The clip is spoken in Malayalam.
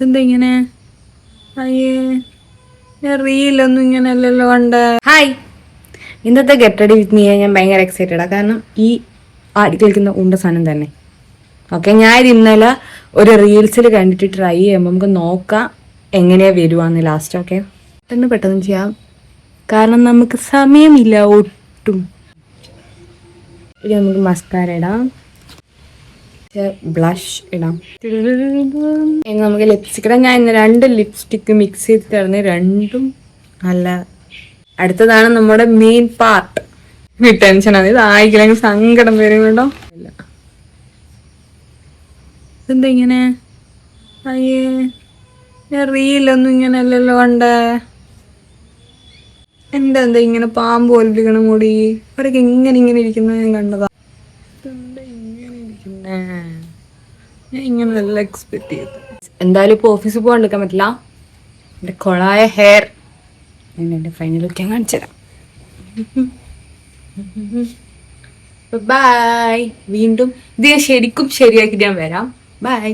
എന്താ ഇങ്ങനെ? അയ്യേ, ഞാൻ റീലൊന്നും ഇങ്ങനെ അല്ലല്ലോ കണ്ട. ഹായ്, ഇന്നത്തെ ഗെറ്റ് റെഡി വിത്ത് മീ ഞാൻ ഭയങ്കര എക്സൈറ്റഡാണ്. കാരണം ഈ ആടി കളിക്കുന്ന ഉണ്ട സാധനം തന്നെ. ഓക്കെ, ഞാൻ ഇത് ഇന്നലെ ഒരു റീൽസിൽ കണ്ടിട്ട് ട്രൈ ചെയ്യുമ്പോൾ നമുക്ക് നോക്കാം എങ്ങനെയാ വരുവാന്ന് ലാസ്റ്റ്. ഓക്കെ, പെട്ടെന്ന് ചെയ്യാം, കാരണം നമുക്ക് സമയമില്ല ഒട്ടും. ഇനി നമുക്ക് മസ്കാര ഇടാം, ബ്ലഷ് ഇടാം, ഇനി നമുക്ക് ലിപ്സ്റ്റിക് ഇടാം. ഞാൻ ഇന്ന് 2 ലിപ്സ്റ്റിക്ക് മിക്സ് ചെയ്തിട്ടായിരുന്നു, രണ്ടും നല്ല. അടുത്തതാണ് നമ്മുടെ മെയിൻ പാർട്ട്. ടെൻഷനാണ്, ഇത് ആയിക്കില്ലെങ്കിൽ സങ്കടം വരും കേട്ടോ. ഇതെന്താ ഇങ്ങനെ? അയ്യേ, ഞാൻ റീലൊന്നും ഇങ്ങനെ അല്ലല്ലോ കണ്ട. എന്താ ഇങ്ങനെ പാമ്പ് പോലിരിക്കണ മുടി, അവരൊക്കെ ഇങ്ങനെ ഇരിക്കുന്നത് ഞാൻ കണ്ടതാ. ഞാൻ ഇങ്ങനെ നല്ല എക്സ്പെക്ട് ചെയ്തു. എന്തായാലും ഇപ്പോൾ ഓഫീസിൽ പോകാൻ എടുക്കാൻ പറ്റില്ല. എൻ്റെ കൊളായ ഹെയർ എൻ്റെ ഫൈനൽ ലുക്ക് ഞാൻ കാണിച്ചു തരാം. ബൈ. വീണ്ടും ഇത് ഞാൻ ശരിക്കും ശരിയാക്കി ഞാൻ വരാം. ബൈ.